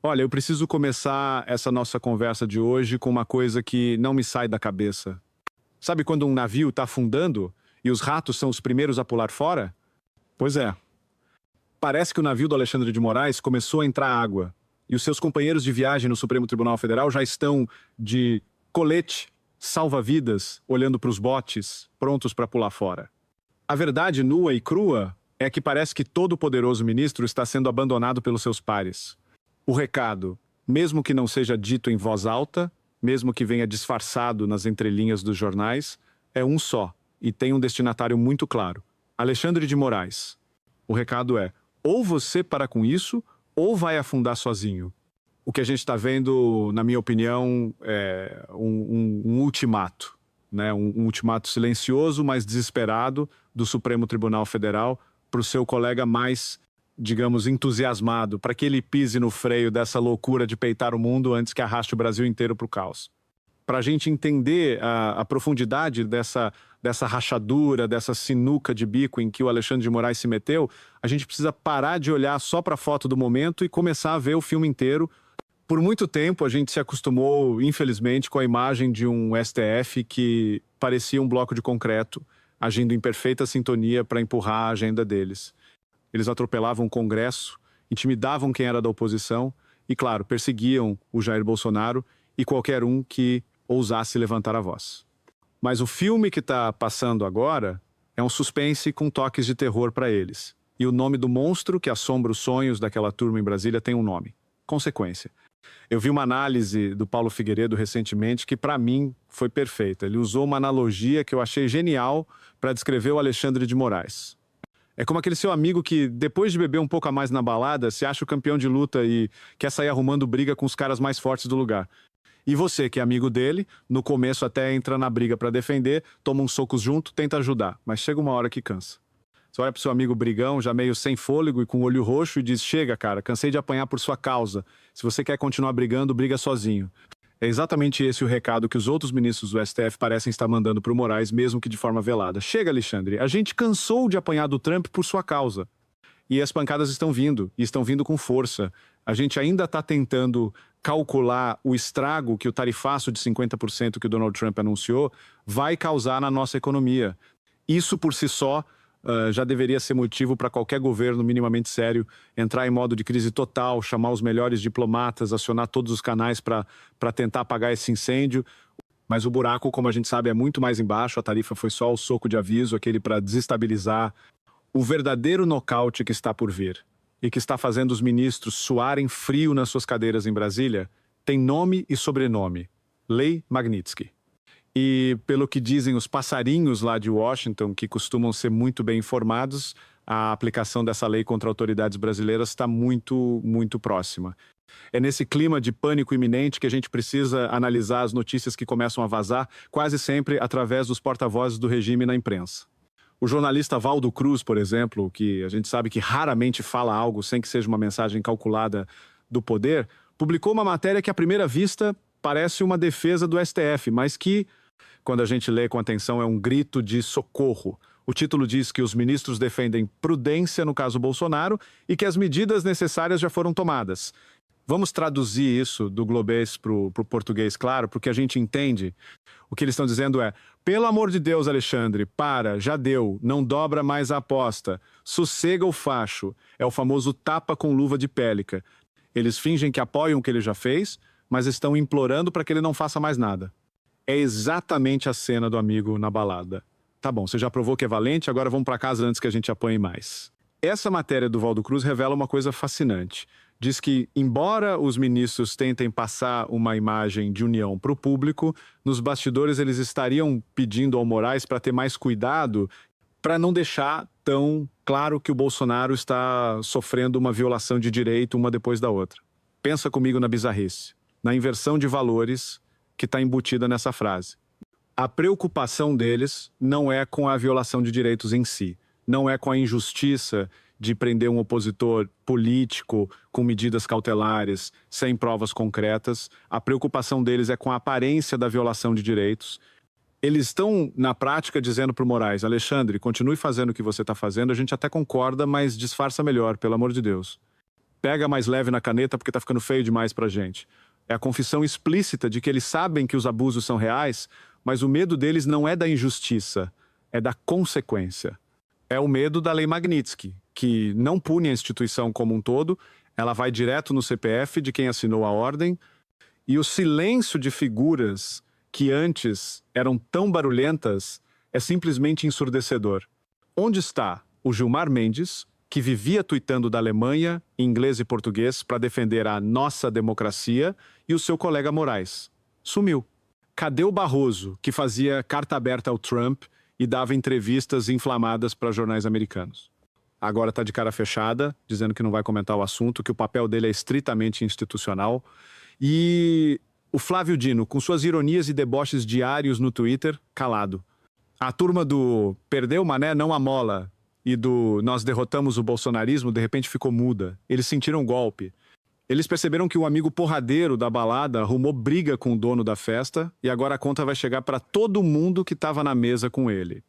Olha, eu preciso começar essa nossa conversa de hoje com uma coisa que não me sai da cabeça. Sabe quando um navio está afundando e os ratos são os primeiros a pular fora? Pois é. Parece que o navio do Alexandre de Moraes começou a entrar água e os seus companheiros de viagem no Supremo Tribunal Federal já estão de colete, salva-vidas, olhando para os botes, prontos para pular fora. A verdade nua e crua é que parece que todo o poderoso ministro está sendo abandonado pelos seus pares. O recado, mesmo que não seja dito em voz alta, mesmo que venha disfarçado nas entrelinhas dos jornais, é um só e tem um destinatário muito claro: Alexandre de Moraes. O recado é: ou você para com isso, ou vai afundar sozinho. O que a gente está vendo, na minha opinião, é um ultimato, né? Um ultimato silencioso, mas desesperado do Supremo Tribunal Federal para o seu colega mais, digamos, entusiasmado, para que ele pise no freio dessa loucura de peitar o mundo antes que arraste o Brasil inteiro para o caos. Para a gente entender a profundidade dessa rachadura, dessa sinuca de bico em que o Alexandre de Moraes se meteu, a gente precisa parar de olhar só para a foto do momento e começar a ver o filme inteiro. Por muito tempo a gente se acostumou, infelizmente, com a imagem de um STF que parecia um bloco de concreto, agindo em perfeita sintonia para empurrar a agenda deles. Eles atropelavam o Congresso, intimidavam quem era da oposição e, claro, perseguiam o Jair Bolsonaro e qualquer um que ousasse levantar a voz. Mas o filme que está passando agora é um suspense com toques de terror para eles. E o nome do monstro que assombra os sonhos daquela turma em Brasília tem um nome: Consequência. Eu vi uma análise do Paulo Figueiredo recentemente que, para mim, foi perfeita. Ele usou uma analogia que eu achei genial para descrever o Alexandre de Moraes. É como aquele seu amigo que, depois de beber um pouco a mais na balada, se acha o campeão de luta e quer sair arrumando briga com os caras mais fortes do lugar. E você, que é amigo dele, no começo até entra na briga para defender, toma uns socos junto, tenta ajudar, mas chega uma hora que cansa. Você olha pro seu amigo brigão, já meio sem fôlego e com o olho roxo, e diz: chega, cara, cansei de apanhar por sua causa. Se você quer continuar brigando, briga sozinho. É exatamente esse o recado que os outros ministros do STF parecem estar mandando pro Moraes, mesmo que de forma velada. Chega, Alexandre, a gente cansou de apanhar do Trump por sua causa. E as pancadas estão vindo, e estão vindo com força. A gente ainda está tentando calcular o estrago que o tarifaço de 50% que o Donald Trump anunciou vai causar na nossa economia. Isso por si só já deveria ser motivo para qualquer governo minimamente sério entrar em modo de crise total, chamar os melhores diplomatas, acionar todos os canais para tentar apagar esse incêndio. Mas o buraco, como a gente sabe, é muito mais embaixo. A tarifa foi só o soco de aviso, aquele para desestabilizar. O verdadeiro nocaute que está por vir e que está fazendo os ministros suarem frio nas suas cadeiras em Brasília tem nome e sobrenome: Lei Magnitsky. E, pelo que dizem os passarinhos lá de Washington, que costumam ser muito bem informados, a aplicação dessa lei contra autoridades brasileiras está muito, muito próxima. É nesse clima de pânico iminente que a gente precisa analisar as notícias que começam a vazar, quase sempre através dos porta-vozes do regime na imprensa. O jornalista Valdo Cruz, por exemplo, que a gente sabe que raramente fala algo sem que seja uma mensagem calculada do poder, publicou uma matéria que, à primeira vista, parece uma defesa do STF, mas que, quando a gente lê com atenção, é um grito de socorro. O título diz que os ministros defendem prudência no caso Bolsonaro e que as medidas necessárias já foram tomadas. Vamos traduzir isso do globês para o português, claro, porque a gente entende. O que eles estão dizendo é: pelo amor de Deus, Alexandre, para, já deu, não dobra mais a aposta, sossega o facho. É o famoso tapa com luva de pélica. Eles fingem que apoiam o que ele já fez, mas estão implorando para que ele não faça mais nada. É exatamente a cena do amigo na balada. Tá bom, você já provou que é valente, agora vamos para casa antes que a gente apanhe mais. Essa matéria do Valdo Cruz revela uma coisa fascinante. Diz que, embora os ministros tentem passar uma imagem de união para o público, nos bastidores eles estariam pedindo ao Moraes para ter mais cuidado, para não deixar tão claro que o Bolsonaro está sofrendo uma violação de direito uma depois da outra. Pensa comigo na bizarrice, na inversão de valores que está embutida nessa frase. A preocupação deles não é com a violação de direitos em si, não é com a injustiça de prender um opositor político com medidas cautelares, sem provas concretas. A preocupação deles é com a aparência da violação de direitos. Eles estão, na prática, dizendo para o Moraes: Alexandre, continue fazendo o que você está fazendo, a gente até concorda, mas disfarça melhor, pelo amor de Deus. Pega mais leve na caneta porque tá ficando feio demais pra gente. É a confissão explícita de que eles sabem que os abusos são reais, mas o medo deles não é da injustiça, é da consequência. É o medo da Lei Magnitsky, que não pune a instituição como um todo, ela vai direto no CPF de quem assinou a ordem, e o silêncio de figuras que antes eram tão barulhentas é simplesmente ensurdecedor. Onde está o Gilmar Mendes, que vivia tuitando da Alemanha, em inglês e português, para defender a nossa democracia, e o seu colega Moraes? Sumiu. Cadê o Barroso, que fazia carta aberta ao Trump e dava entrevistas inflamadas para jornais americanos? Agora está de cara fechada, dizendo que não vai comentar o assunto, que o papel dele é estritamente institucional. E o Flávio Dino, com suas ironias e deboches diários no Twitter, calado. A turma do perdeu o mané, não a mola, e do nós derrotamos o bolsonarismo, de repente ficou muda. Eles sentiram um golpe. Eles perceberam que o amigo porradeiro da balada arrumou briga com o dono da festa e agora a conta vai chegar para todo mundo que estava na mesa com ele.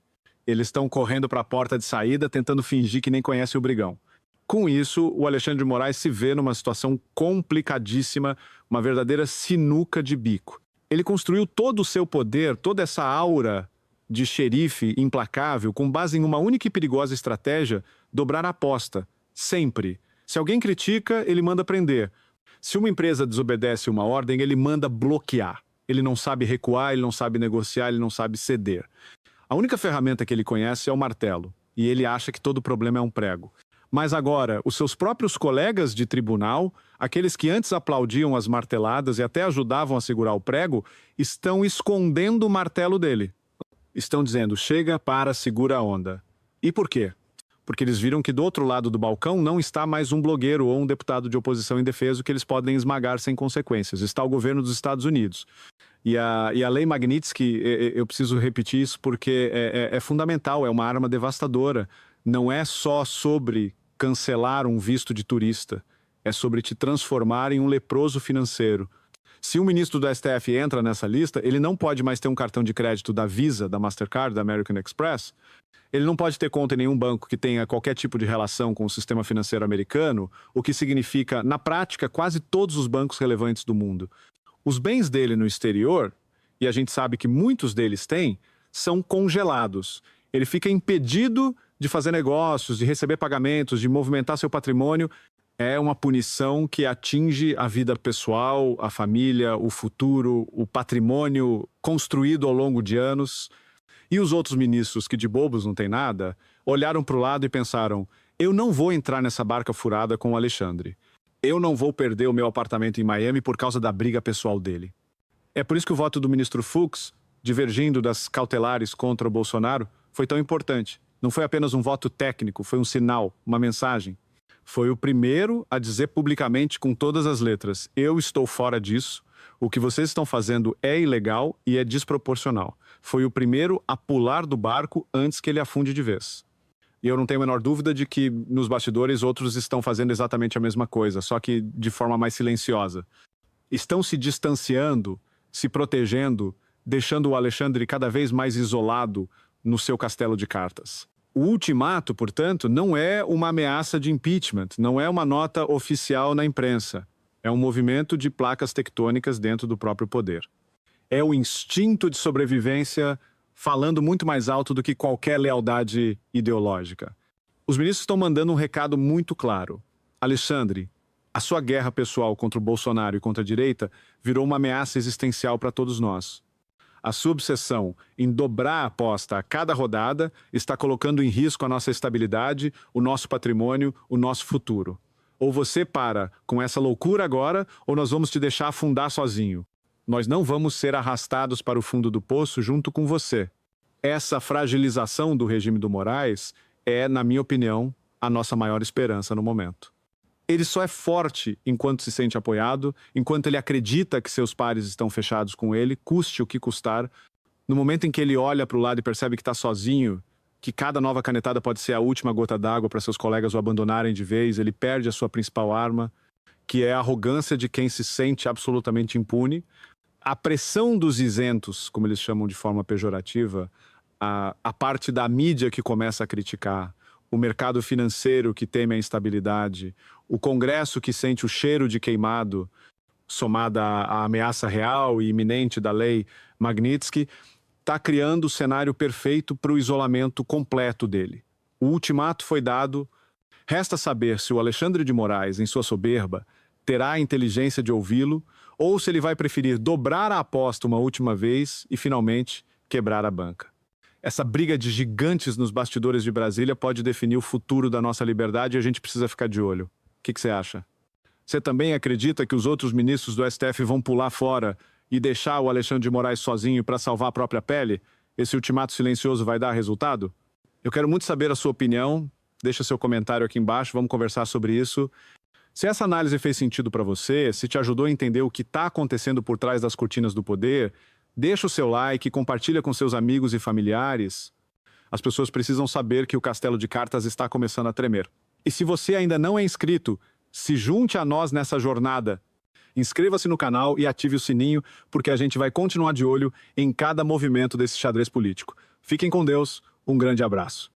Eles estão correndo para a porta de saída, tentando fingir que nem conhece o brigão. Com isso, o Alexandre de Moraes se vê numa situação complicadíssima, uma verdadeira sinuca de bico. Ele construiu todo o seu poder, toda essa aura de xerife implacável, com base em uma única e perigosa estratégia: dobrar a aposta. Sempre. Se alguém critica, ele manda prender. Se uma empresa desobedece uma ordem, ele manda bloquear. Ele não sabe recuar, ele não sabe negociar, ele não sabe ceder. A única ferramenta que ele conhece é o martelo, e ele acha que todo problema é um prego. Mas agora, os seus próprios colegas de tribunal, aqueles que antes aplaudiam as marteladas e até ajudavam a segurar o prego, estão escondendo o martelo dele. Estão dizendo: chega, para, segura a onda. E por quê? Porque eles viram que do outro lado do balcão não está mais um blogueiro ou um deputado de oposição indefeso que eles podem esmagar sem consequências. Está o governo dos Estados Unidos. E a Lei Magnitsky, eu preciso repetir isso porque é fundamental, é uma arma devastadora. Não é só sobre cancelar um visto de turista, é sobre te transformar em um leproso financeiro. Se um ministro do STF entra nessa lista, ele não pode mais ter um cartão de crédito da Visa, da Mastercard, da American Express. Ele não pode ter conta em nenhum banco que tenha qualquer tipo de relação com o sistema financeiro americano, o que significa, na prática, quase todos os bancos relevantes do mundo. Os bens dele no exterior, e a gente sabe que muitos deles têm, são congelados. Ele fica impedido de fazer negócios, de receber pagamentos, de movimentar seu patrimônio. É uma punição que atinge a vida pessoal, a família, o futuro, o patrimônio construído ao longo de anos. E os outros ministros, que de bobos não têm nada, olharam para o lado e pensaram: eu não vou entrar nessa barca furada com o Alexandre. Eu não vou perder o meu apartamento em Miami por causa da briga pessoal dele. É por isso que o voto do ministro Fux, divergindo das cautelares contra o Bolsonaro, foi tão importante. Não foi apenas um voto técnico, foi um sinal, uma mensagem. Foi o primeiro a dizer publicamente com todas as letras: eu estou fora disso, o que vocês estão fazendo é ilegal e é desproporcional. Foi o primeiro a pular do barco antes que ele afunde de vez. E eu não tenho a menor dúvida de que nos bastidores outros estão fazendo exatamente a mesma coisa, só que de forma mais silenciosa. Estão se distanciando, se protegendo, deixando o Alexandre cada vez mais isolado no seu castelo de cartas. O ultimato, portanto, não é uma ameaça de impeachment, não é uma nota oficial na imprensa. É um movimento de placas tectônicas dentro do próprio poder. É o instinto de sobrevivência falando muito mais alto do que qualquer lealdade ideológica. Os ministros estão mandando um recado muito claro. Alexandre, a sua guerra pessoal contra o Bolsonaro e contra a direita virou uma ameaça existencial para todos nós. A sua obsessão em dobrar a aposta a cada rodada está colocando em risco a nossa estabilidade, o nosso patrimônio, o nosso futuro. Ou você para com essa loucura agora, ou nós vamos te deixar afundar sozinho. Nós não vamos ser arrastados para o fundo do poço junto com você. Essa fragilização do regime do Moraes é, na minha opinião, a nossa maior esperança no momento. Ele só é forte enquanto se sente apoiado, enquanto ele acredita que seus pares estão fechados com ele, custe o que custar. No momento em que ele olha para o lado e percebe que está sozinho, que cada nova canetada pode ser a última gota d'água para seus colegas o abandonarem de vez, ele perde a sua principal arma, que é a arrogância de quem se sente absolutamente impune. A pressão dos isentos, como eles chamam de forma pejorativa, a parte da mídia que começa a criticar, o mercado financeiro que teme a instabilidade, O Congresso que sente o cheiro de queimado, somada à ameaça real e iminente da lei Magnitsky, está criando o cenário perfeito para o isolamento completo dele. O ultimato foi dado, resta saber se o Alexandre de Moraes, em sua soberba, terá a inteligência de ouvi-lo ou se ele vai preferir dobrar a aposta uma última vez e, finalmente, quebrar a banca. Essa briga de gigantes nos bastidores de Brasília pode definir o futuro da nossa liberdade e a gente precisa ficar de olho. O que você acha? Você também acredita que os outros ministros do STF vão pular fora e deixar o Alexandre de Moraes sozinho para salvar a própria pele? Esse ultimato silencioso vai dar resultado? Eu quero muito saber a sua opinião. Deixa seu comentário aqui embaixo, vamos conversar sobre isso. Se essa análise fez sentido para você, se te ajudou a entender o que está acontecendo por trás das cortinas do poder, deixa o seu like, compartilha com seus amigos e familiares. As pessoas precisam saber que o castelo de cartas está começando a tremer. E se você ainda não é inscrito, se junte a nós nessa jornada. Inscreva-se no canal e ative o sininho, porque a gente vai continuar de olho em cada movimento desse xadrez político. Fiquem com Deus, um grande abraço.